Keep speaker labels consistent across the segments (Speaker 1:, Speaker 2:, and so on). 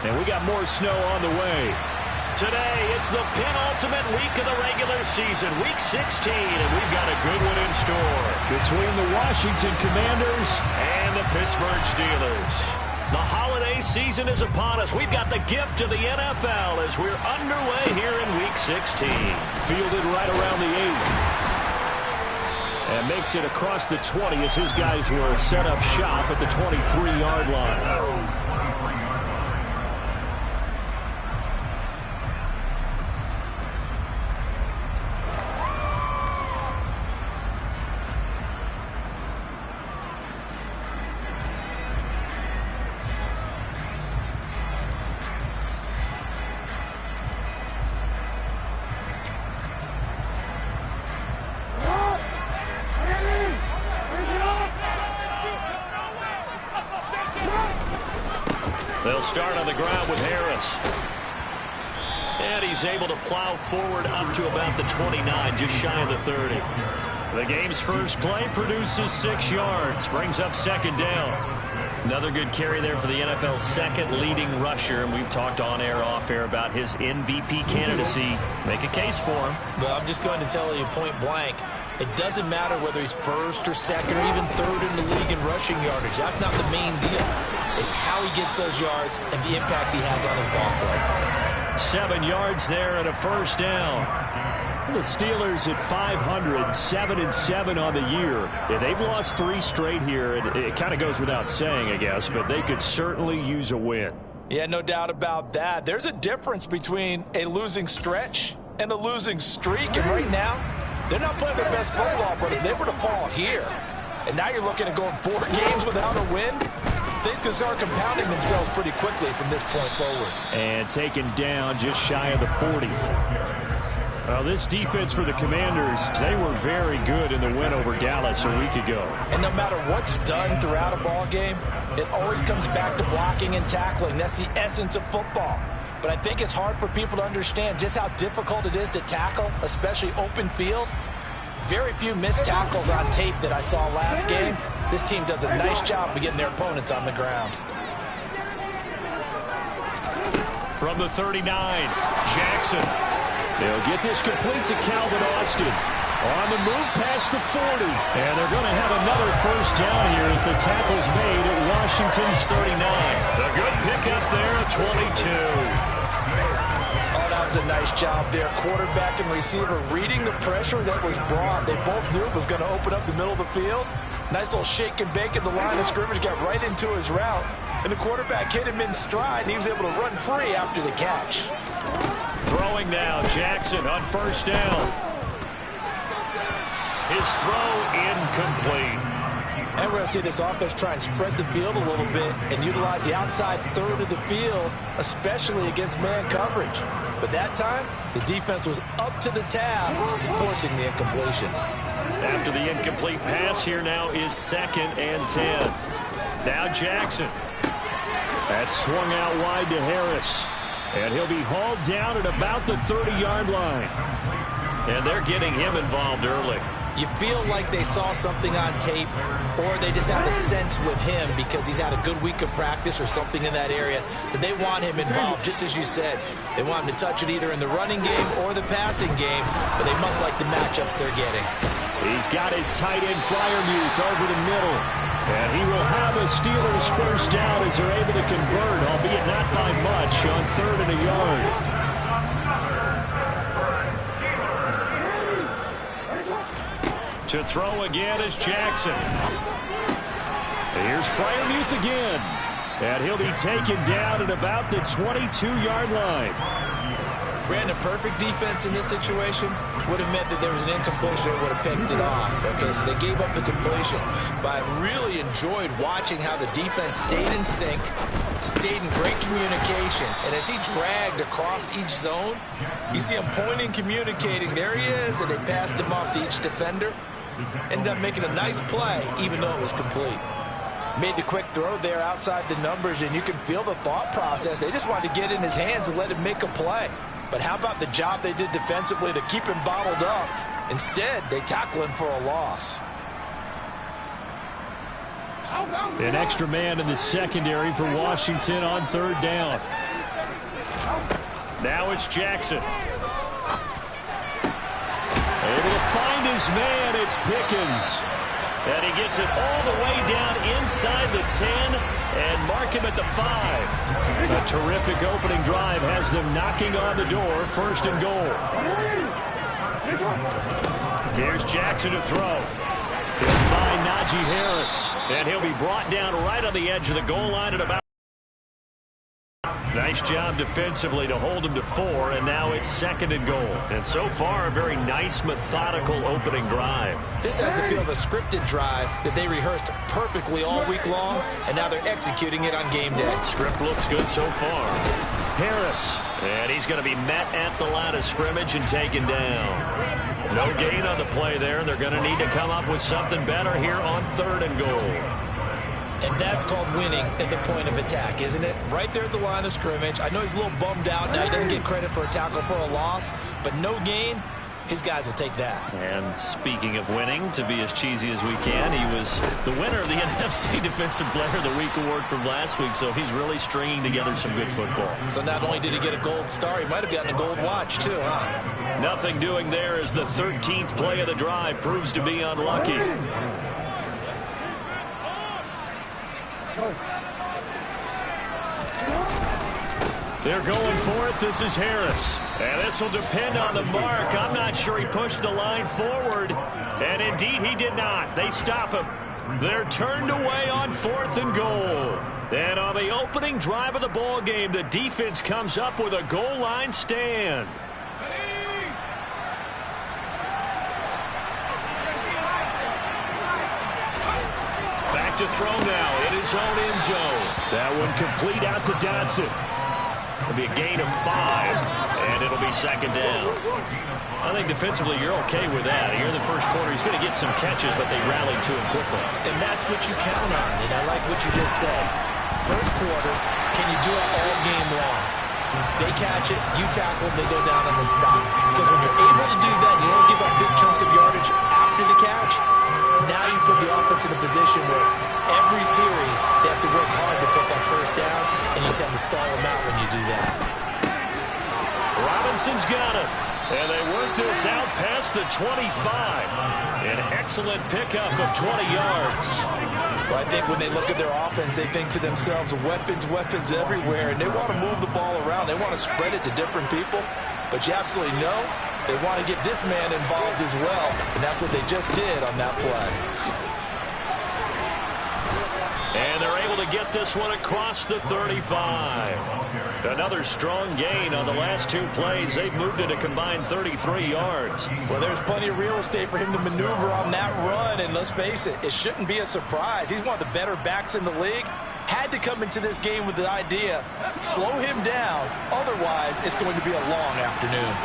Speaker 1: And we got more snow on the way.
Speaker 2: Today, it's the penultimate week of the regular season, Week 16, and we've got a good one in store.
Speaker 1: Between the Washington Commanders
Speaker 2: and the Pittsburgh Steelers. The holiday season is upon us. We've got the gift of the NFL as we're underway here in Week 16.
Speaker 1: Fielded right around the 8. And makes it across the 20 as his guys will set up shop at the 23-yard line.
Speaker 2: They'll start on the ground with Harris. And he's able to plow forward up to about the 29, just shy of the 30. The game's first play produces 6 yards, brings up second down. Another good carry there for the NFL's second leading rusher, and we've talked on air, off air about his MVP candidacy. Make a case for him.
Speaker 3: Well, I'm just going to tell you point blank, it doesn't matter whether he's first or second or even third in the league in rushing yardage. That's not the main deal. It's how he gets those yards and the impact he has on his ball play.
Speaker 1: 7 yards there and a first down. The Steelers at 500, 7-7 on the year. Yeah, they've lost 3 straight here, and it kind of goes without saying, I guess, but they could certainly use a win.
Speaker 4: Yeah, no doubt about that. There's a difference between a losing stretch and a losing streak, and right now, they're not playing their best football, but if they were to fall here, and now you're looking at going 4 games without a win, things can start compounding themselves pretty quickly from this point forward.
Speaker 1: And taken down just shy of the 40. Well, this defense for the Commanders, they were very good in the win over Dallas a week ago.
Speaker 4: And no matter what's done throughout a ball game, it always comes back to blocking and tackling. That's the essence of football. But I think it's hard for people to understand just how difficult it is to tackle, especially open field. Very few missed tackles on tape that I saw last game. This team does a nice job of getting their opponents on the ground.
Speaker 2: From the 39, Jackson.
Speaker 1: They'll get this complete to Calvin Austin. On the move past the 40. And they're going to have another first down here as the tackle's made at Washington's 39.
Speaker 2: A good pickup there at 22.
Speaker 4: Oh, that was a nice job there. Quarterback and receiver reading the pressure that was brought. They both knew it was going to open up the middle of the field. Nice little shake and bake at the line of scrimmage. Got right into his route. And the quarterback hit him in stride, and he was able to run free after the catch.
Speaker 2: Throwing now, Jackson on first down. His throw incomplete.
Speaker 4: And we're going to see this offense try and spread the field a little bit and utilize the outside third of the field, especially against man coverage. But that time, the defense was up to the task, forcing the incompletion.
Speaker 2: After the incomplete pass, here now is 2nd and 10. Now Jackson.
Speaker 1: That's swung out wide to Harris. And he'll be hauled down at about the 30-yard line.
Speaker 2: And they're getting him involved early.
Speaker 3: You feel like they saw something on tape, or they just have a sense with him because he's had a good week of practice or something in that area that they want him involved, just as you said. They want him to touch it either in the running game or the passing game, but they must like the matchups they're getting.
Speaker 1: He's got his tight end Fryermuth over the middle. And he will have a Steelers first down as they're able to convert, albeit not by much, on 3rd and a yard.
Speaker 2: To throw again is Jackson.
Speaker 1: Here's Fryermuth again. And he'll be taken down at about the 22-yard line.
Speaker 3: Brandon, perfect defense in this situation would have meant that there was an incompletion and would have picked it off. Okay, so they gave up the completion. But I really enjoyed watching how the defense stayed in sync, stayed in great communication. And as he dragged across each zone, you see him pointing, communicating. There he is, and they passed him off to each defender. Ended up making a nice play, even though it was complete.
Speaker 4: Made the quick throw there outside the numbers, and you can feel the thought process. They just wanted to get in his hands and let him make a play. But how about the job they did defensively to keep him bottled up? Instead, they tackle him for a loss.
Speaker 1: An extra man in the secondary for Washington on 3rd down. Now it's Jackson. Able to find his man. It's Pickens. And he gets it all the way down inside the 10 and mark him at the 5. A terrific opening drive has them knocking on the door. First and goal. Here's Jackson to throw. He'll find Najee Harris. And he'll be brought down right on the edge of the goal line at about. Nice job defensively to hold him to 4, and now it's second and goal. And so far, a very nice, methodical opening drive.
Speaker 3: This has the feel of a scripted drive that they rehearsed perfectly all week long, and now they're executing it on game day.
Speaker 1: Script looks good so far. Harris, and he's going to be met at the line of scrimmage and taken down. No gain on the play there. They're going to need to come up with something better here on third and goal.
Speaker 3: And that's called winning at the point of attack, isn't it? Right there at the line of scrimmage. I know he's a little bummed out now. He doesn't get credit for a tackle for a loss, but no gain, his guys will take that.
Speaker 1: And speaking of winning, to be as cheesy as we can, he was the winner of the NFC Defensive Player of the Week award from last week, so he's really stringing together some good football.
Speaker 3: So not only did he get a gold star, he might have gotten a gold watch too, huh?
Speaker 1: Nothing doing there as the 13th play of the drive proves to be unlucky. They're going for it. This is Harris. And this will depend on the mark. I'm not sure he pushed the line forward. And indeed, he did not. They stop him. They're turned away on fourth and goal. And on the opening drive of the ball game, the defense comes up with a goal line stand. Back to throw now in his own end zone. That one complete out to Dotson. It'll be a gain of 5, and it'll be second down. I think defensively you're okay with that. Here in the first quarter, he's going to get some catches, but they rallied to him quickly.
Speaker 3: And that's what you count on, and I like what you just said. First quarter, can you do it all game long? They catch it, you tackle, they go down on the spot. Because when you're able to do that, you don't give up big chunks of yardage after the catch. Now you put the offense in a position where every series they have to work hard to pick up first downs, and you tend to stall them out when you do that.
Speaker 1: Robinson's got it. And they work this out past the 25. An excellent pickup of 20 yards.
Speaker 4: Well, I think when they look at their offense, they think to themselves, weapons, weapons everywhere, and they want to move the ball around. They want to spread it to different people. But you absolutely know they want to get this man involved as well, and that's what they just did on that play.
Speaker 1: And they're able to get this one across the 35. Another strong gain on the last 2 plays. They've moved it a combined 33 yards.
Speaker 4: Well, there's plenty of real estate for him to maneuver on that run, and let's face it, it shouldn't be a surprise. He's one of the better backs in the league. Had to come into this game with the idea, slow him down, otherwise it's going to be a long afternoon.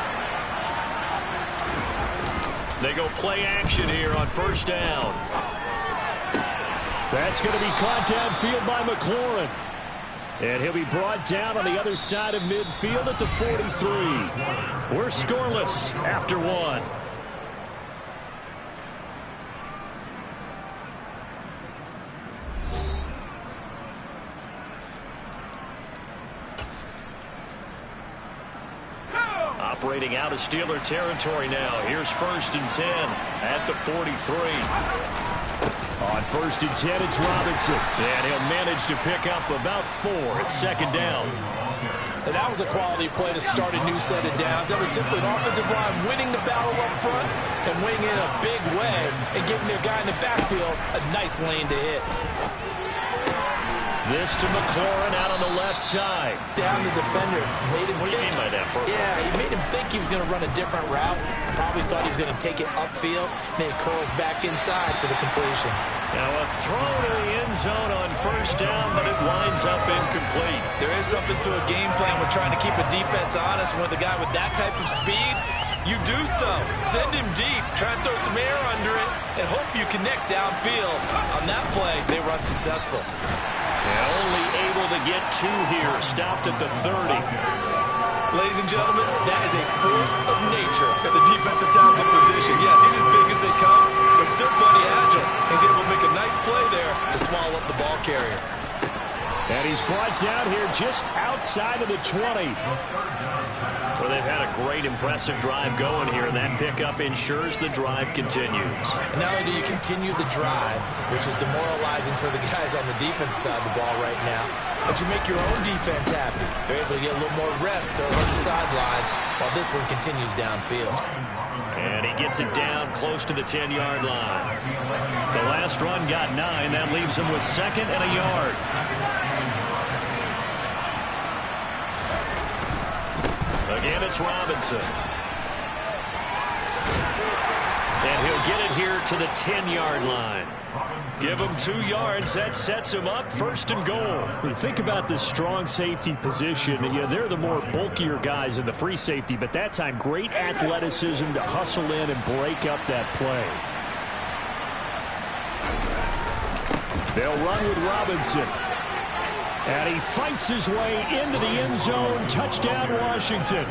Speaker 1: They go play action here on first down. That's going to be caught downfield by McLaurin. And he'll be brought down on the other side of midfield at the 43. We're scoreless after 1. Operating out of Steeler territory now. Here's first and 10 at the 43. On first and 10, it's Robinson. And he'll manage to pick up about 4 at second down.
Speaker 4: And that was a quality play to start a new set of downs. That was simply an offensive line winning the battle up front and winning in a big way and giving their guy in the backfield a nice lane to hit.
Speaker 1: This to McLaurin out on the left side.
Speaker 4: Down the defender. Made him
Speaker 1: What do you mean by that?
Speaker 3: Yeah, he made him think he was going to run a different route. Probably thought he was going to take it upfield. Then it curls back inside for the completion.
Speaker 1: Now a throw to the end zone on first down, but it winds up incomplete.
Speaker 3: There is something to a game plan with trying to keep a defense honest. With a guy with that type of speed, you do so. Send him deep. Try and throw some air under it and hope you connect downfield. On that play, they were unsuccessful.
Speaker 1: And only able to get 2 here. Stopped at the 30.
Speaker 3: Ladies and gentlemen, that is a force of nature at the defensive tackle position. Yes, he's as big as they come, but still plenty agile. He's able to make a nice play there to swallow up the ball carrier.
Speaker 1: And he's brought down here just outside of the 20.
Speaker 2: Well, they've had a great, impressive drive going here, and that pickup ensures the drive continues.
Speaker 3: And not only do you continue the drive, which is demoralizing for the guys on the defense side of the ball right now, but you make your own defense happy. They're able to get a little more rest over the sidelines while this one continues downfield.
Speaker 2: And he gets it down close to the 10-yard line.
Speaker 1: The last run got 9. That leaves him with 2nd and a yard.
Speaker 2: Again, it's Robinson. And he'll get it here to the 10-yard line. Give him 2 yards. That sets him up 1st and goal.
Speaker 1: When you think about this strong safety position, they're the more bulkier guys in the free safety, but that time, great athleticism to hustle in and break up that play. They'll run with Robinson. And he fights his way into the end zone. Touchdown, Washington.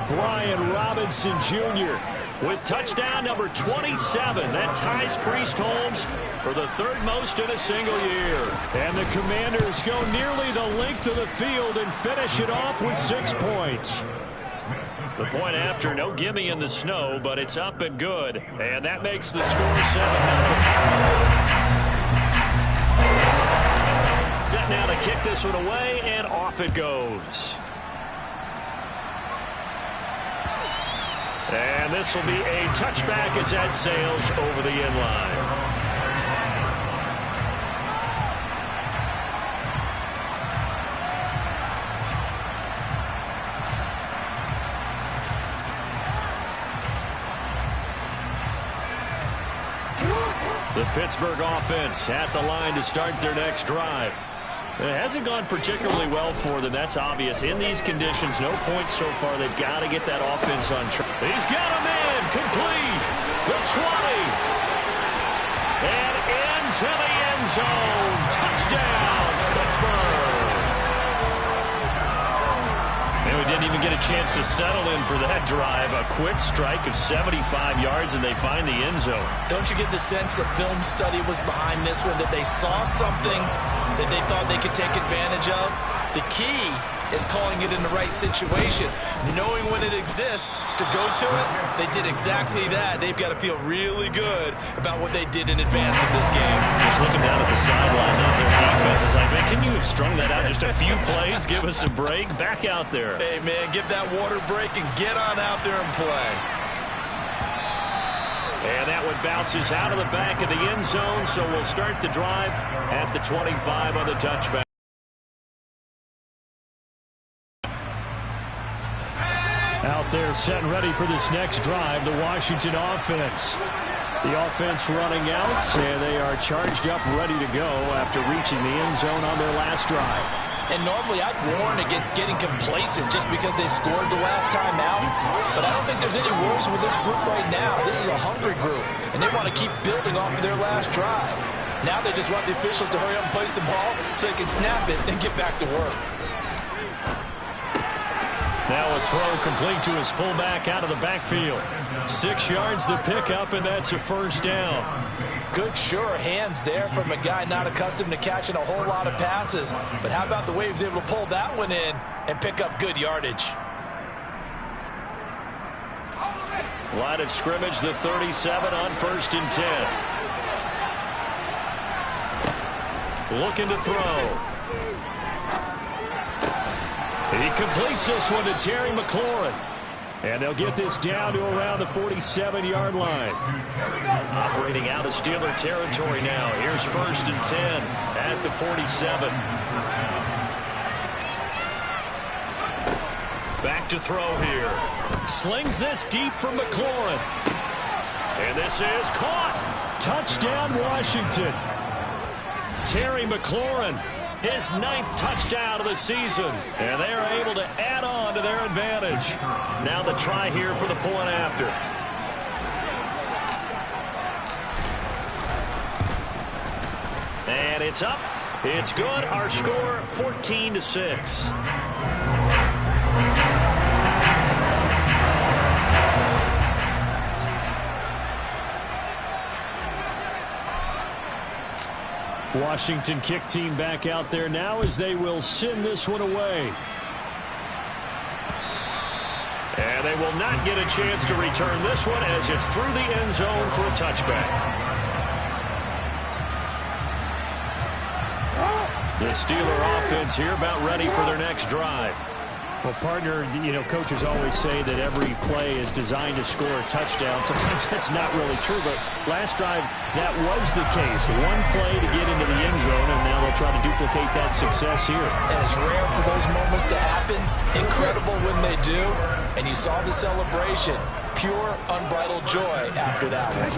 Speaker 1: Brian Robinson Jr.
Speaker 2: with touchdown number 27. That ties Priest Holmes for the 3rd most in a single year.
Speaker 1: And the Commanders go nearly the length of the field and finish it off with 6 points.
Speaker 2: The point after, no gimme in the snow, but it's up and good. And that makes the score 7-0. Set now to kick this one away, and off it goes. And this will be a touchback as that sails over the end line. The Pittsburgh offense at the line to start their next drive. It hasn't gone particularly well for them. That's obvious. In these conditions, no points so far. They've got to get that offense on track. He's got him in. Complete. The 20. And into the end zone. Touchdown, Pittsburgh. And we didn't even get a chance to settle in for that drive. A quick strike of 75 yards, and they find the end zone.
Speaker 3: Don't you get the sense that film study was behind this one, that they saw something that they thought they could take advantage of? The key is calling it in the right situation, knowing when it exists to go to it. They did exactly that. They've got to feel really good about what they did in advance of this game.
Speaker 2: Just looking down at the sideline now, their defense is like, man, can you have strung that out just a few plays? Give us a break. Back out there.
Speaker 3: Hey, man, give that water break and get on out there and play.
Speaker 2: And that one bounces out of the back of the end zone, so we'll start the drive at the 25 on the touchback.
Speaker 1: Out there set and ready for this next drive, the Washington offense. The offense running out, and they are charged up, ready to go after reaching the end zone on their last drive.
Speaker 4: And normally I'd warn against getting complacent just because they scored the last time out. But I don't think there's any worries with this group right now. This is a hungry group, and they want to keep building off of their last drive. Now they just want the officials to hurry up and place the ball so they can snap it and get back to work.
Speaker 2: Now a throw complete to his fullback out of the backfield. 6 yards the pickup, and that's a first down.
Speaker 4: Good, sure hands there from a guy not accustomed to catching a whole lot of passes. But how about the way he was able to pull that one in and pick up good yardage?
Speaker 2: Line of scrimmage, the 37 on 1st and 10. Looking to throw.
Speaker 1: He completes this one to Terry McLaurin. And they'll get this down to around the 47-yard line.
Speaker 2: Operating out of Steeler territory now. Here's 1st and 10 at the 47. Back to throw here.
Speaker 1: Slings this deep from McLaurin.
Speaker 2: And this is caught.
Speaker 1: Touchdown, Washington.
Speaker 2: Terry McLaurin, his 9th touchdown of the season. And they are able to add on to their advantage. Now the try here for the point after. And it's up. It's good. Our score 14-6.
Speaker 1: Washington kick team back out there now as they will send this one away.
Speaker 2: And they will not get a chance to return this one as it's through the end zone for a touchback. The Steeler offense here about ready for their next drive.
Speaker 1: Well, partner, coaches always say that every play is designed to score a touchdown. Sometimes that's not really true, but last drive, that was the case. One play to get into the end zone, and now they'll try to duplicate that success here.
Speaker 4: And it's rare for those moments to happen. Incredible when they do. And you saw the celebration. Pure, unbridled joy after that one.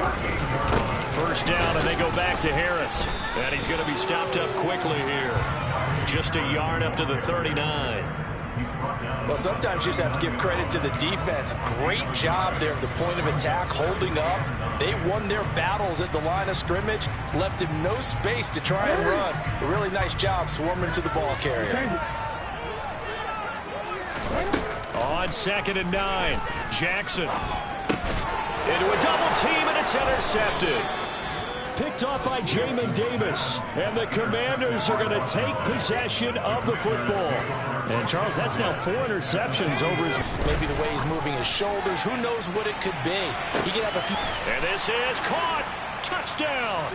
Speaker 2: First down, and they go back to Harris. And he's going to be stopped up quickly here. Just a yard up to the 39.
Speaker 4: Well, sometimes you just have to give credit to the defense. Great job there at the point of attack, holding up. They won their battles at the line of scrimmage, left him no space to try and run. A really nice job swarming to the ball carrier.
Speaker 2: On 2nd and 9, Jackson into a double team, and it's intercepted.
Speaker 1: Picked off by Jamin Davis, and the Commanders are going to take possession of the football. And, Charles, that's now 4 interceptions over his...
Speaker 4: Maybe the way he's moving his shoulders. Who knows what it could be? He could have a few...
Speaker 2: And this is caught. Touchdown.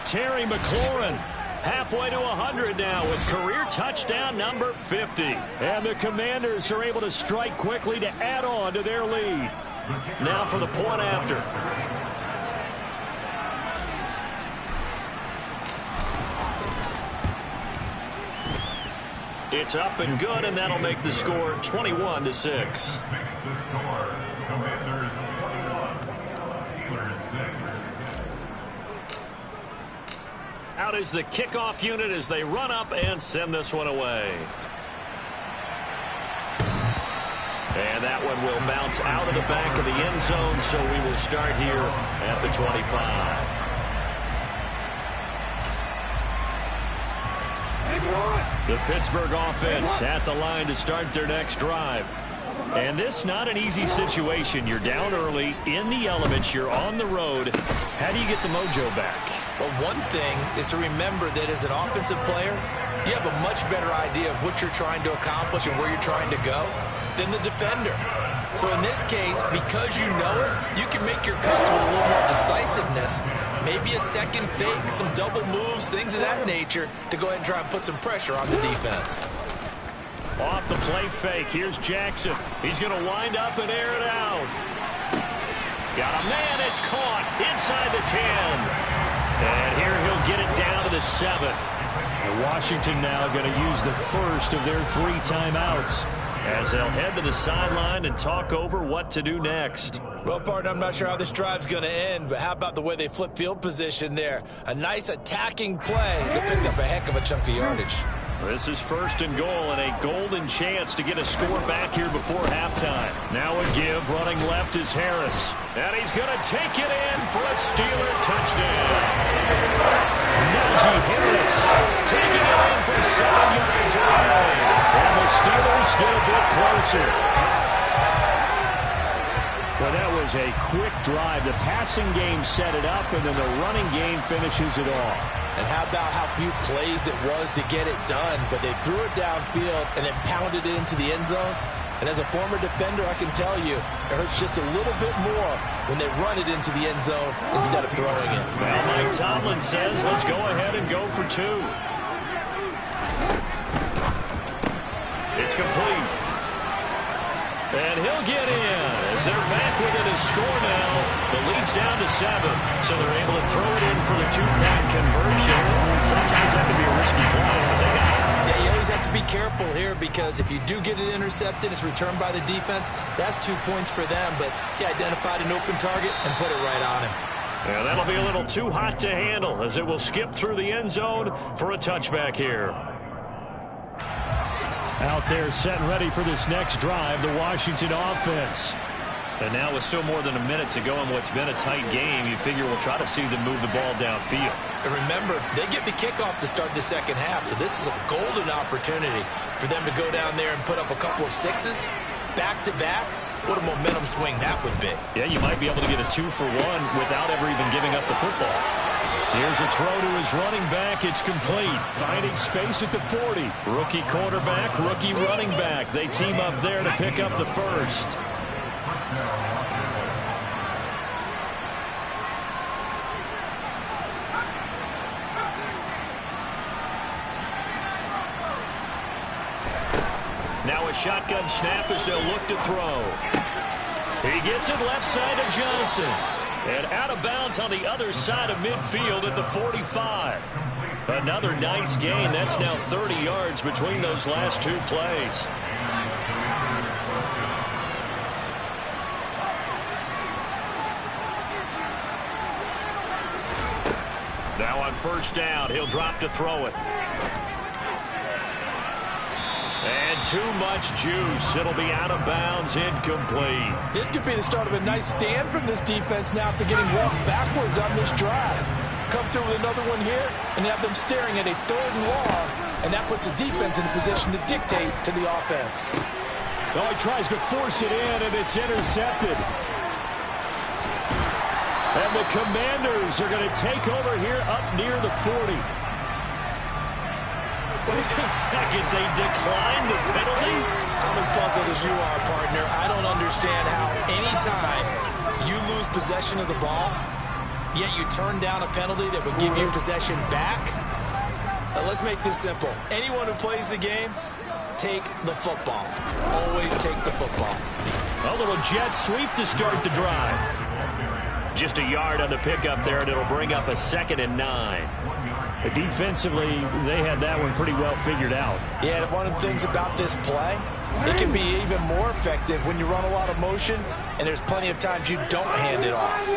Speaker 1: Terry McLaurin.
Speaker 2: Halfway to 100 now with career touchdown number 50.
Speaker 1: And the Commanders are able to strike quickly to add on to their lead.
Speaker 2: Now for the point after. It's up and good, and that'll make the score 21-6. Out is the kickoff unit as they run up and send this one away. And that one will bounce out of the back of the end zone, so we will start here at the 25. The Pittsburgh offense at the line to start their next drive. And this not an easy situation. You're down early, in the elements, you're on the road. How do you get the mojo back?
Speaker 3: Well, one thing is to remember that as an offensive player, you have a much better idea of what you're trying to accomplish and where you're trying to go than the defender. So in this case, because you know it, you can make your cuts with a little more decisiveness. Maybe a second fake, some double moves, things of that nature to go ahead and try and put some pressure on the defense.
Speaker 2: Off the play fake, here's Jackson. He's going to wind up and air it out. Got a man, it's caught inside the 10. And here he'll get it down to the 7.
Speaker 1: Washington now going to use the first of their 3 timeouts,
Speaker 2: as they'll head to the sideline and talk over what to do next.
Speaker 3: Well, partner, I'm not sure how this drive's going to end, but how about the way they flip field position there? A nice attacking play that picked up a heck of a chunk of yardage.
Speaker 2: This is 1st and goal, and a golden chance to get a score back here before halftime. Now a give, running left is Harris. And he's going to take it in for a Steeler touchdown.
Speaker 1: Najee Harris
Speaker 2: taking it in from 7 yards away.
Speaker 1: And the Steelers get a bit closer. Well, that was a quick drive. The passing game set it up, and then the running game finishes it off.
Speaker 4: And how about how few plays it was to get it done, but they threw it downfield and then pounded it into the end zone. And as a former defender, I can tell you, it hurts just a little bit more when they run it into the end zone instead of throwing it.
Speaker 2: Well, Mike Tomlin says, let's go ahead and go for 2. It's complete. And he'll get in as they're back within a score now. The lead's down to 7, so they're able to throw it in for the 2-point conversion. Sometimes that can be a risky play, but they got it.
Speaker 3: Yeah, you always have to be careful here because if you do get it intercepted, it's returned by the defense. That's 2 points for them, but he identified an open target and put it right on him.
Speaker 2: Yeah, that'll be a little too hot to handle as it will skip through the end zone for a touchback here.
Speaker 1: Out there set and ready for this next drive, the Washington offense.
Speaker 2: And now with still more than a minute to go in what's been a tight game, you figure we'll try to see them move the ball downfield.
Speaker 3: And remember, they get the kickoff to start the second half, so this is a golden opportunity for them to go down there and put up a couple of 6s back-to-back. What a momentum swing that would be.
Speaker 2: Yeah, you might be able to get a 2-for-1 without ever even giving up the football.
Speaker 1: Here's a throw to his running back. It's complete. Finding space at the 40. Rookie quarterback, rookie running back. They team up there to pick up the first. Now a shotgun snap as they'll look to throw. He gets it left side of Johnson. And out of bounds on the other side of midfield at the 45. Another nice gain. That's now 30 yards between those last two plays. Now on first down, he'll drop to throw it. And too much juice. It'll be out of bounds, incomplete.
Speaker 4: This could be the start of a nice stand from this defense now after getting walked backwards on this drive. Come through with another one here and have them staring at a 3rd and long, and that puts the defense in a position to dictate to the offense.
Speaker 1: Oh, he tries to force it in, and it's intercepted. And the Commanders are going to take over here up near the 40.
Speaker 2: Wait a second, they declined the penalty?
Speaker 3: I'm as puzzled as you are, partner. I don't understand how anytime you lose possession of the ball, yet you turn down a penalty that would give you possession back. Let's make this simple. Anyone who plays the game, take the football. Always take the football.
Speaker 1: A little jet sweep to start the drive.
Speaker 2: Just a yard on the pickup there, and it'll bring up a 2nd and 9.
Speaker 1: Defensively, they had that one pretty well figured out.
Speaker 4: Yeah, and one of the things about this play, it can be even more effective when you run a lot of motion, and there's plenty of times you don't hand it off.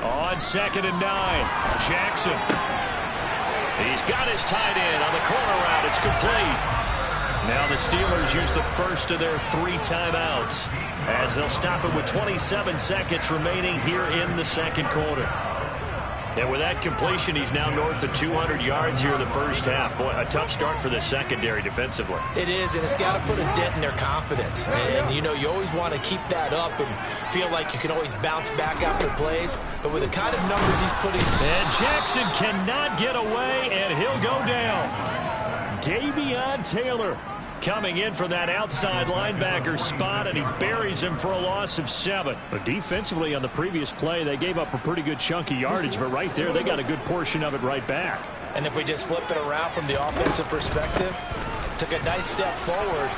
Speaker 1: On 2nd and 9, Jackson.
Speaker 2: He's got his tight end on the corner route. It's complete.
Speaker 1: Now the Steelers use the first of their 3 timeouts as they'll stop it with 27 seconds remaining here in the second quarter.
Speaker 2: And with that completion, he's now north of 200 yards here in the first half. Boy, a tough start for the secondary defensively.
Speaker 3: It is, and it's got to put a dent in their confidence. And, you know, you always want to keep that up and feel like you can always bounce back after plays. But with the kind of numbers he's putting...
Speaker 1: And Jackson cannot get away, and he'll go down. Davion Taylor coming in from that outside linebacker spot, and he buries him for a loss of 7. But defensively on the previous play, they gave up a pretty good chunk of yardage, but right there, they got a good portion of it right back.
Speaker 4: And if we just flip it around from the offensive perspective, took a nice step forward,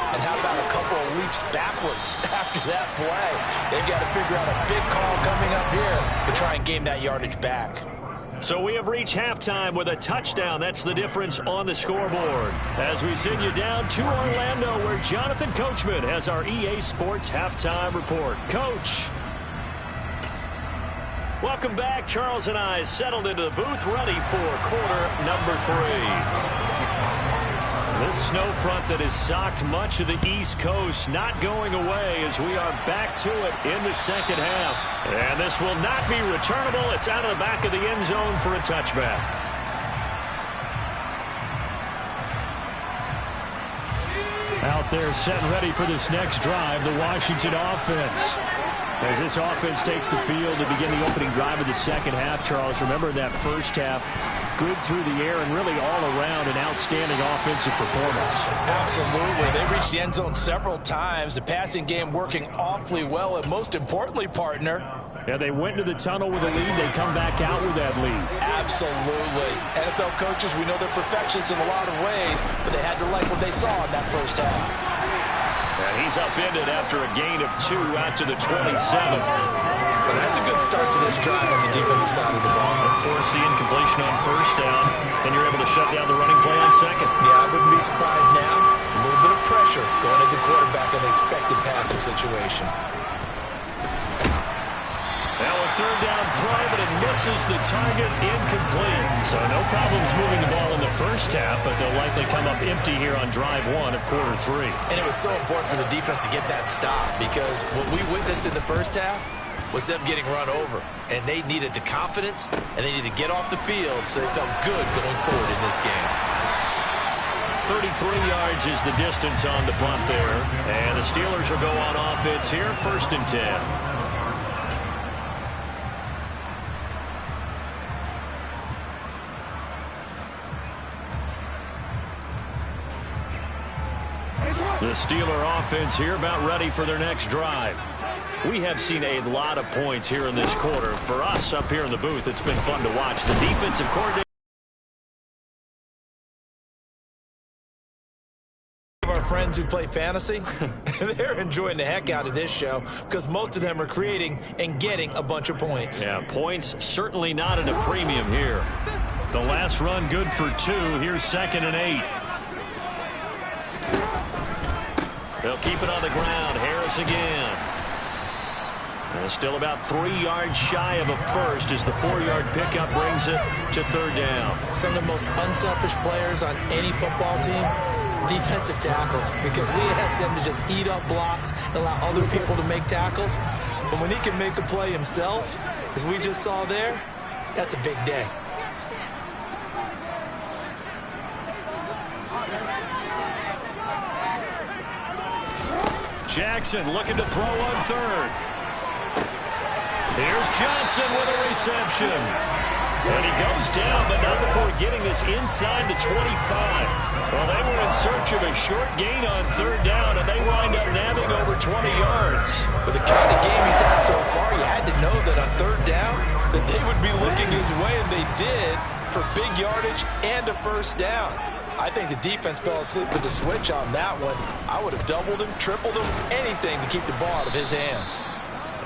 Speaker 4: and how about a couple of leaps backwards after that play? They've got to figure out a big call coming up here to try and gain that yardage back.
Speaker 2: So we have reached halftime with a touchdown. That's the difference on the scoreboard. As we send you down to Orlando, where Jonathan Coachman has our EA Sports halftime report. Coach. Welcome back. Charles and I settled into the booth, ready for quarter number 3. This snow front that has socked much of the East Coast not going away as we are back to it in the second half. And this will not be returnable. It's out of the back of the end zone for a touchback.
Speaker 1: Out there set and ready for this next drive, the Washington offense. As this offense takes the field to begin the opening drive of the second half, Charles, remember that first half, good through the air and really all around an outstanding offensive performance.
Speaker 4: Absolutely. They reached the end zone several times. The passing game working awfully well, and most importantly, partner.
Speaker 1: Yeah, they went into the tunnel with a lead. They come back out with that lead.
Speaker 4: Absolutely. NFL coaches, we know they're perfectionists in a lot of ways, but they had to like what they saw in that first half.
Speaker 2: And he's upended after a gain of 2 out to the 27.
Speaker 3: Well, that's a good start to this drive on the defensive side of the ball.
Speaker 2: Force the incompletion on first down, and you're able to shut down the running play on second.
Speaker 3: Yeah, I wouldn't be surprised now. A little bit of pressure going at the quarterback in an expected passing situation.
Speaker 2: Now a third down throw, but it misses the target, incomplete.
Speaker 1: So no problems moving the ball in the first half, but they'll likely come up empty here on drive 1 of quarter 3.
Speaker 3: And it was so important for the defense to get that stop, because what we witnessed in the first half was them getting run over. And they needed the confidence, and they needed to get off the field so they felt good going forward in this game.
Speaker 2: 33 yards is the distance on the punt there. And the Steelers will go on offense here, 1st and 10.
Speaker 1: The Steeler offense here about ready for their next drive. We have seen a lot of points here in this quarter. For us up here in the booth, it's been fun to watch. The defensive coordinator,
Speaker 3: our friends who play fantasy, they're enjoying the heck out of this show because most of them are creating and getting a bunch of points.
Speaker 1: Yeah, points certainly not at a premium here. The last run good for 2. Here's 2nd and 8. They'll keep it on the ground. Harris again. And still about 3 yards shy of a first as the 4-yard pickup brings it to 3rd down.
Speaker 3: Some of the most unselfish players on any football team, defensive tackles, because we ask them to just eat up blocks and allow other people to make tackles. But when he can make a play himself, as we just saw there, that's a big day.
Speaker 1: Jackson looking to throw on 3rd. Here's Johnson with a reception. And he goes down, but not before getting this inside the 25. Well, they were in search of a short gain on 3rd down, and they wind up nabbing over 20 yards.
Speaker 4: With the kind of game he's had so far, you had to know that on 3rd down that they would be looking his way, and they did, for big yardage and a 1st down. I think the defense fell asleep with the switch on that one. I would have doubled him, tripled him, anything to keep the ball out of his hands.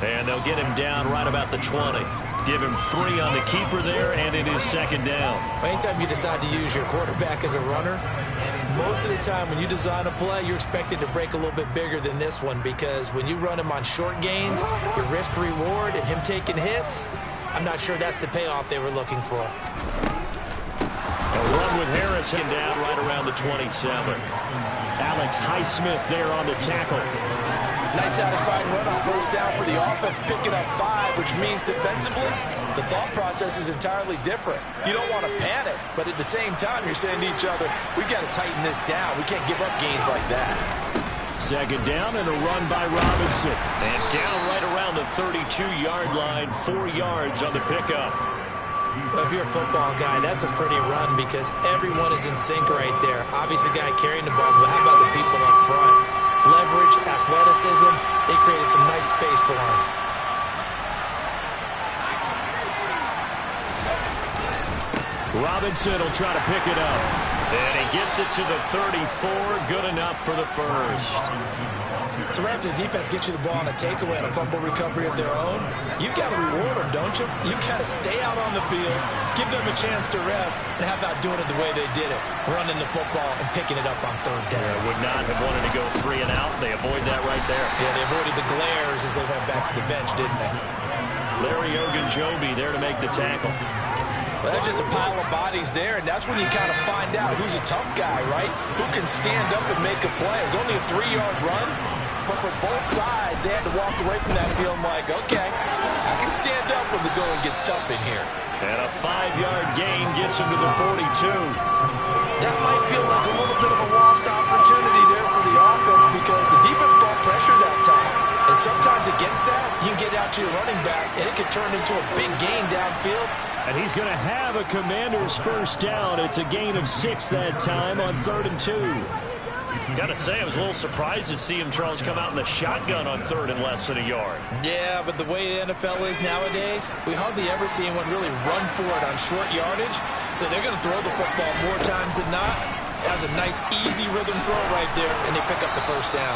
Speaker 1: And they'll get him down right about the 20. Give him 3 on the keeper there, and it is 2nd down.
Speaker 3: Anytime you decide to use your quarterback as a runner, most of the time when you design a play, you're expected to break a little bit bigger than this one, because when you run him on short gains, your risk-reward and him taking hits, I'm not sure that's the payoff they were looking for.
Speaker 1: A run with Harris down right around the 27. Alex Highsmith there on the tackle.
Speaker 4: Nice satisfying run on 1st down for the offense, picking up 5, which means defensively, the thought process is entirely different. You don't want to panic, but at the same time, you're saying to each other, we've got to tighten this down. We can't give up gains like that.
Speaker 1: 2nd down and a run by Robinson. And down right around the 32-yard line, 4 yards on the pickup.
Speaker 3: Well, if you're a football guy, that's a pretty run because everyone is in sync right there. Obviously, the guy carrying the ball, but how about the people up front? Leverage, athleticism, they created some nice space for him.
Speaker 1: Robinson will try to pick it up. And he gets it to the 34. Good enough for the 1st.
Speaker 3: So right after the defense gets you the ball on a takeaway and a fumble recovery of their own, you've got to reward them, don't you? You've got to stay out on the field, give them a chance to rest, and how about doing it the way they did it, running the football and picking it up on 3rd down.
Speaker 1: They would not have wanted to go 3 and out. They avoid that right there.
Speaker 3: Yeah, they avoided the glares as they went back to the bench, didn't they?
Speaker 1: Larry Ogunjobi there to make the tackle.
Speaker 4: Well, there's just a pile of bodies there, and that's when you kind of find out who's a tough guy, right? Who can stand up and make a play. It's only a 3-yard run, but for both sides, they had to walk away from that feeling like, okay, I can stand up when the going gets tough in here.
Speaker 1: And a 5-yard gain gets him to the 42.
Speaker 4: That might feel like a little bit of a lost opportunity there for the offense because the defense brought pressure that time. And sometimes against that, you can get out to your running back, and it could turn into a big gain downfield.
Speaker 1: And he's going to have a Commander's 1st down. It's a gain of 6 that time on 3rd and 2. Got to say, I was a little surprised to see him, Charles, come out in the shotgun on 3rd and less than a yard.
Speaker 3: Yeah, but the way the NFL is nowadays, we hardly ever see anyone really run for it on short yardage. So they're going to throw the football more times than not. That's a nice, easy rhythm throw right there, and they pick up the 1st down.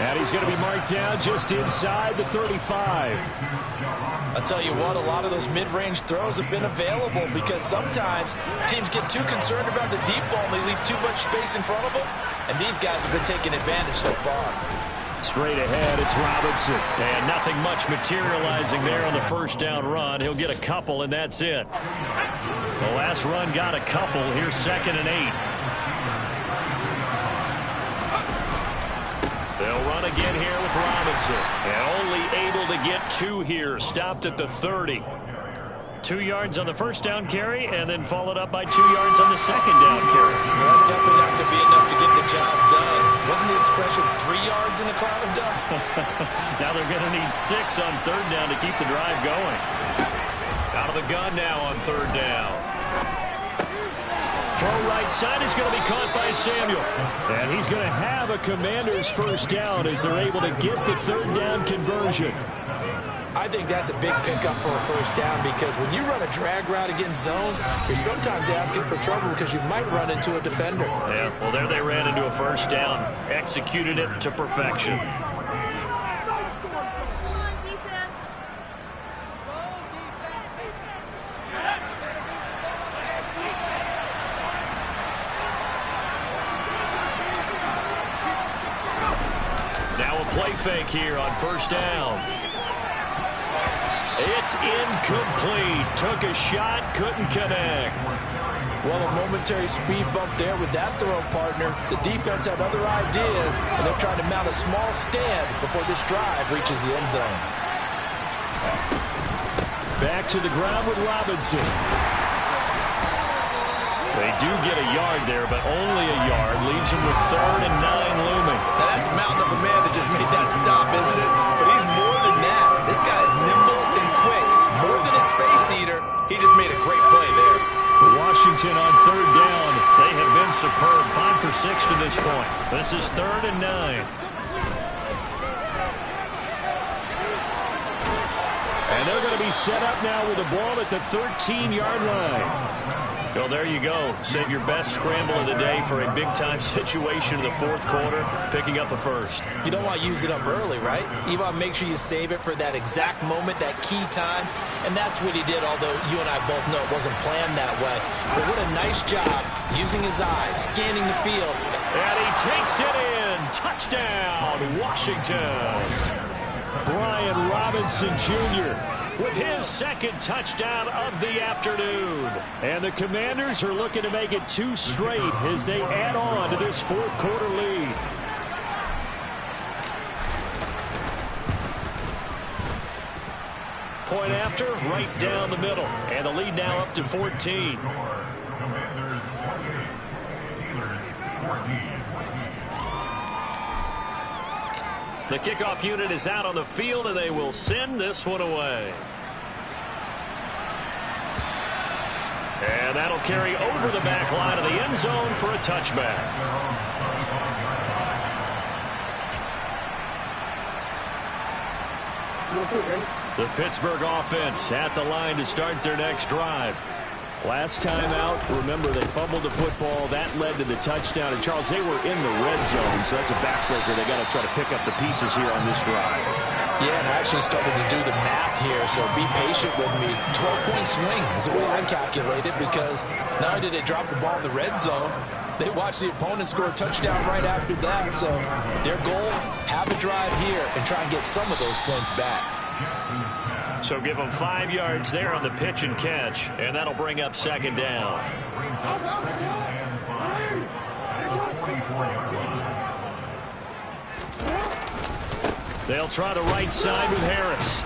Speaker 1: And he's going to be marked down just inside the 35.
Speaker 4: I'll tell you what, a lot of those mid-range throws have been available because sometimes teams get too concerned about the deep ball and they leave too much space in front of them. And these guys have been taking advantage so far.
Speaker 1: Straight ahead, it's Robinson. And nothing much materializing there on the 1st down run. He'll get a couple, and that's it. The last run got a couple. Here's 2nd and 8. They'll run again here with Robinson. And only able to get 2 here. Stopped at the 30. 2 yards on the 1st down carry, and then followed up by 2 yards on the 2nd down carry.
Speaker 3: Well, that's definitely not going to be enough to get the job done. Wasn't the expression 3 yards in a cloud of dust?
Speaker 1: Now they're going to need 6 on 3rd down to keep the drive going. Out of the gun now on 3rd down.
Speaker 2: throw right side is going to be caught by Samuel.
Speaker 1: And he's going to have a Commanders first down as they're able to get the third down conversion.
Speaker 4: I think that's a big pickup for a first down because when you run a drag route against zone, you're sometimes asking for trouble because you might run into a defender.
Speaker 2: Yeah, well, there they ran into a first down, executed it to perfection. Now a play fake here on first down. It's incomplete. Took a shot, couldn't connect.
Speaker 4: Well, a momentary speed bump there with that throw, partner. The defense had other ideas, and they're trying to mount a small stand before this drive reaches the end zone.
Speaker 1: Back to the ground with Robinson.
Speaker 2: They do get a yard there, but only a yard. Leaves them with 3rd and 9 looming.
Speaker 3: Now, that's a mountain of a man that just made that stop, isn't it? But he's more than that. This guy's nimble and quick. More than a space eater. He just made a great play there.
Speaker 1: Washington on third down.
Speaker 2: They have been superb. 5 for 6 to this point. This is 3rd and 9.
Speaker 1: And they're going to be set up now with the ball at the 13-yard line.
Speaker 2: Well, there you go. Save your best scramble of the day for a big-time situation in the 4th quarter, picking up the first.
Speaker 3: You don't want to use it up early, right? You want to make sure you save it for that exact moment, that key time. And that's what he did, although you and I both know it wasn't planned that way. But what a nice job using his eyes, scanning the field.
Speaker 2: And he takes it in. Touchdown, Washington.
Speaker 1: Brian Robinson Jr.
Speaker 2: with his 2nd touchdown of the afternoon.
Speaker 1: And the Commanders are looking to make it 2 straight as they add on to this 4th quarter lead.
Speaker 2: Point after, right down the middle. And the lead now up to 14. The kickoff unit is out on the field, and they will send this one away. And that'll carry over the back line of the end zone for a touchback. The Pittsburgh offense at the line to start their next drive.
Speaker 1: Last time out, remember, they fumbled the football. That led to the touchdown. And, Charles, they were in the red zone, so that's a backbreaker. They got to try to pick up the pieces here on this drive.
Speaker 4: Yeah, and I actually started to do the math here, so be patient with me. 12-point swing is the way I calculate it because not only did they drop the ball in the red zone, they watched the opponent score a touchdown right after that. So their goal, have a drive here and try and get some of those points back.
Speaker 2: So give them 5 yards there on the pitch and catch, and that'll bring up 2nd down. They'll try the right side with Harris.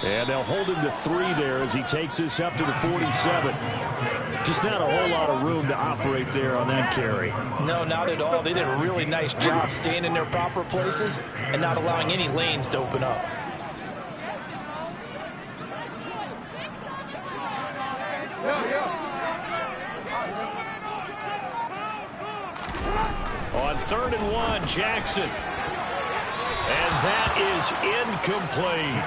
Speaker 1: And they'll hold him to 3 there as he takes this up to the 47. Just not a whole lot of room to operate there on that carry.
Speaker 4: No, not at all. They did a really nice job staying in their proper places and not allowing any lanes to open up.
Speaker 2: On 3rd and 1, Jackson. And that is incomplete.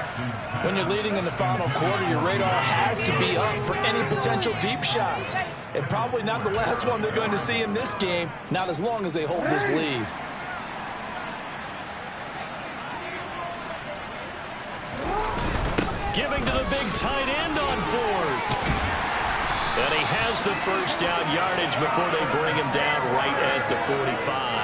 Speaker 4: When you're leading in the final quarter, your radar has to be up for any potential deep shots. And probably not the last one they're going to see in this game, not as long as they hold this lead.
Speaker 2: Giving to the big tight end on 4th. And he has the first down yardage before they bring him down right at the 45.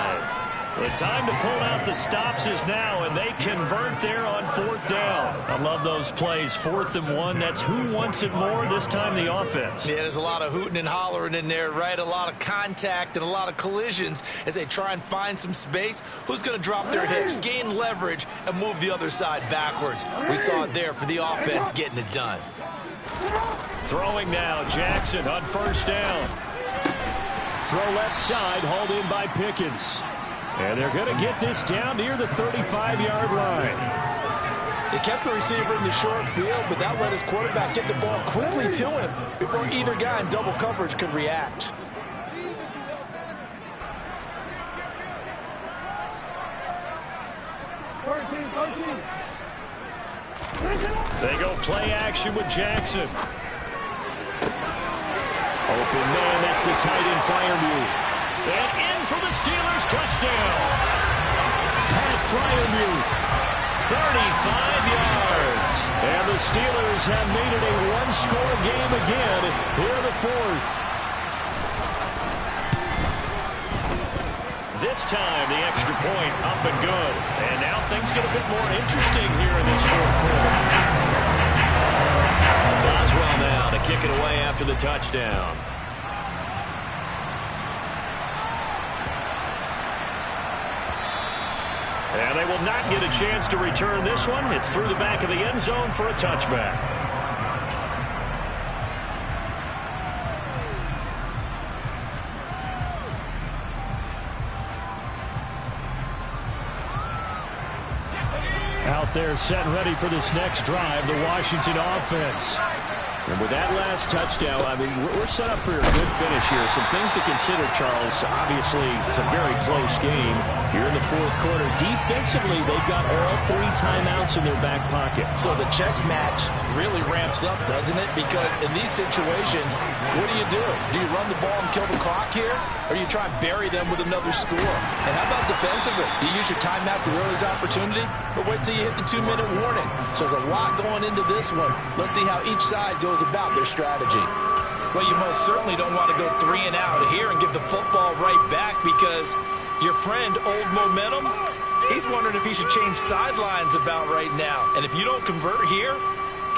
Speaker 2: The time to pull out the stops is now, and they convert there on 4th down. I love those plays. 4th and 1. That's who wants it more, this time the offense.
Speaker 3: Yeah, there's a lot of hooting and hollering in there, right? A lot of contact and a lot of collisions as they try and find some space. Who's going to drop their hips, gain leverage, and move the other side backwards? We saw it there for the offense getting it done.
Speaker 2: Throwing now, Jackson on 1st down.
Speaker 1: Throw left side, hauled in by Pickens. And they're going to get this down near the 35-yard line.
Speaker 4: They kept the receiver in the short field, but that let his quarterback get the ball quickly to him before either guy in double coverage could react.
Speaker 1: They go play action with Jackson. Open man, that's the tight end Freiermuth. And in for the Steelers, touchdown. Pat Freiermuth, 35 yards. And the Steelers have made it a one-score game again here in the fourth. This time, the extra point up and good. And now things get a bit more interesting here in this fourth quarter. Boswell now to kick it away after the touchdown. And they will not get a chance to return this one. It's through the back of the end zone for a touchback. Out there set and ready for this next drive, the Washington offense. And with that last touchdown, I mean, we're set up for a good finish here. Some things to consider, Charles. Obviously, it's a very close game here in the fourth quarter. Defensively, they've got all 3 timeouts in their back pocket.
Speaker 4: So the chess match really ramps up, doesn't it? Because in these situations, what do? Do you run the ball and kill the clock here? Or do you try and bury them with another score? And how about defensively? Do you use your timeouts at earliest opportunity? Or wait till you hit the 2-minute warning? So there's a lot going into this one. Let's see how each side goes about their strategy.
Speaker 3: Well, you most certainly don't want to go 3 and out here and give the football right back, because your friend, Old Momentum, he's wondering if he should change sidelines about right now. And if you don't convert here,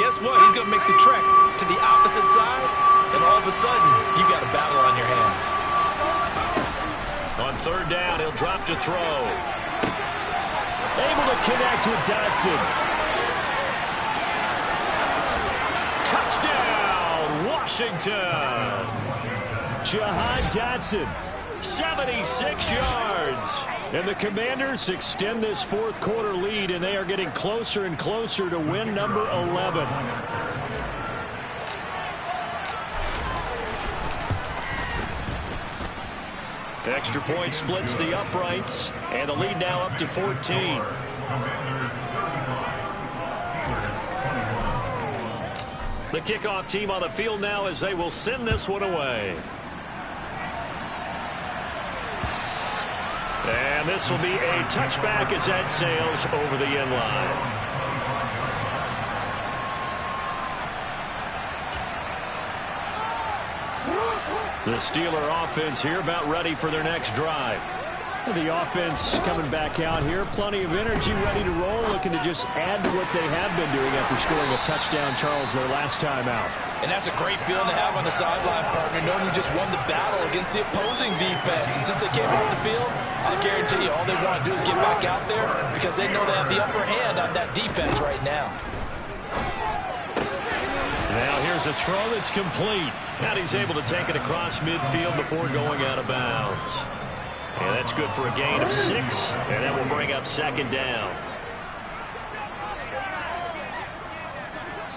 Speaker 3: guess what? He's going to make the trek to the opposite side, and all of a sudden, you got a battle on your hands.
Speaker 1: On third down, he'll drop to throw. Able to connect with Dotson. Touchdown, Washington. Jahan Dotson, 76 yards. And the Commanders extend this fourth quarter lead, and they are getting closer and closer to win number 11. Extra point splits the uprights, and the lead now up to 14. The kickoff team on the field now as they will send this one away. And this will be a touchback as that sails over the end line. The Steeler offense here about ready for their next drive. The offense coming back out here. Plenty of energy, ready to roll, looking to just add to what they have been doing after scoring a touchdown, Charles, their last time out.
Speaker 4: And that's a great feeling to have on the sideline, partner, knowing you just won the battle against the opposing defense. And since they came off the field, I'll guarantee you all they want to do is get back out there, because they know they have the upper hand on that defense right now.
Speaker 1: Now here's a throw that's complete. Now he's able to take it across midfield before going out of bounds. And that's good for a gain of 6, and that will bring up second down.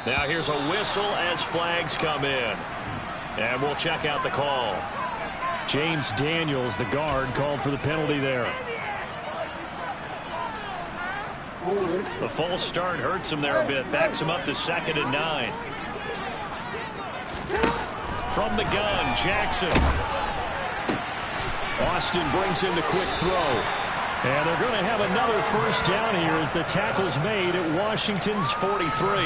Speaker 1: Now here's a whistle as flags come in. And we'll check out the call. James Daniels, the guard, called for the penalty there. The false start hurts him there a bit. Backs him up to 2nd and 9. From the gun, Jackson. Austin brings in the quick throw. And they're going to have another first down here as the tackle's made at Washington's 43.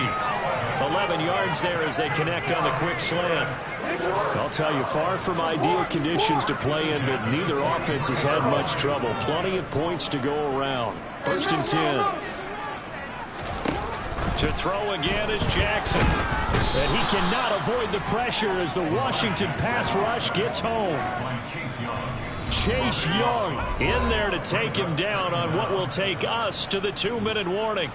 Speaker 1: 11 yards there as they connect on the quick slant. I'll tell you, far from ideal conditions to play in, but neither offense has had much trouble. Plenty of points to go around. 1st and 10. To throw again is Jackson. And he cannot avoid the pressure as the Washington pass rush gets home. Chase Young in there to take him down on what will take us to the 2-minute warning.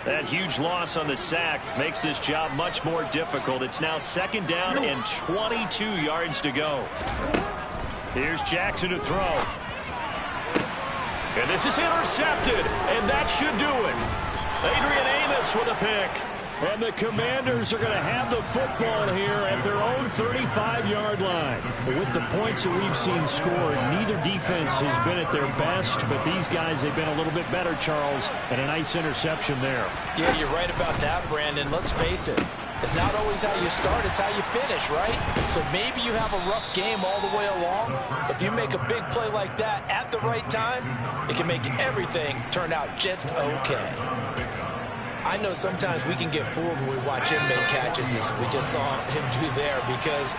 Speaker 1: That huge loss on the sack makes this job much more difficult. It's now 2nd down and 22 yards to go. Here's Jackson to throw. And this is intercepted, and that should do it. Adrian Amos with a pick. And the Commanders are going to have the football here at their own 35-yard line. With the points that we've seen scored, neither defense has been at their best, but these guys, they've been a little bit better, Charles, and a nice interception there.
Speaker 4: Yeah, you're right about that, Brandon. Let's face it. It's not always how you start, it's how you finish, right? So maybe you have a rough game all the way along. If you make a big play like that at the right time, it can make everything turn out just okay.
Speaker 3: I know sometimes we can get fooled when we watch him make catches, as we just saw him do there, because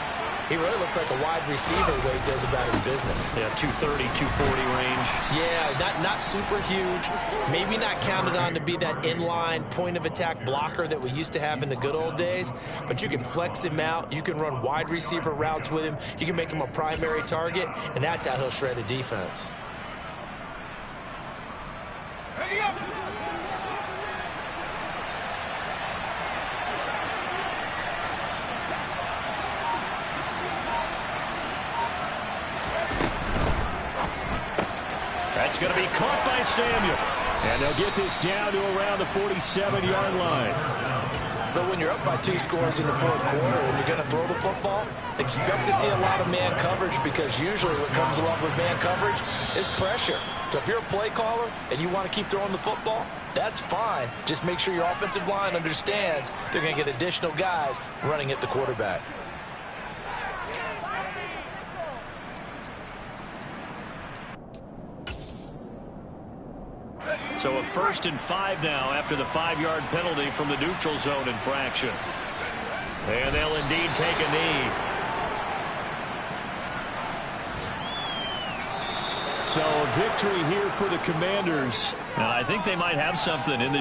Speaker 3: he really looks like a wide receiver the way he goes about his business.
Speaker 2: Yeah, 230, 240 range.
Speaker 3: Yeah, not super huge. Maybe not counted on to be that inline point-of-attack blocker that we used to have in the good old days, but you can flex him out. You can run wide receiver routes with him. You can make him a primary target, and that's how he'll shred a defense.
Speaker 1: That's going to be caught by Samuel. And they'll get this down to around the 47-yard line.
Speaker 4: But when you're up by 2 scores in the fourth quarter and you're going to throw the football, expect to see a lot of man coverage, because usually what comes along with man coverage is pressure. So if you're a play caller and you want to keep throwing the football, that's fine. Just make sure your offensive line understands they're going to get additional guys running at the quarterback.
Speaker 2: So a 1st and 5 now after the 5-yard penalty from the neutral zone infraction.
Speaker 1: And they'll indeed take a knee. So a victory here for the Commanders.
Speaker 2: And I think they might have something in this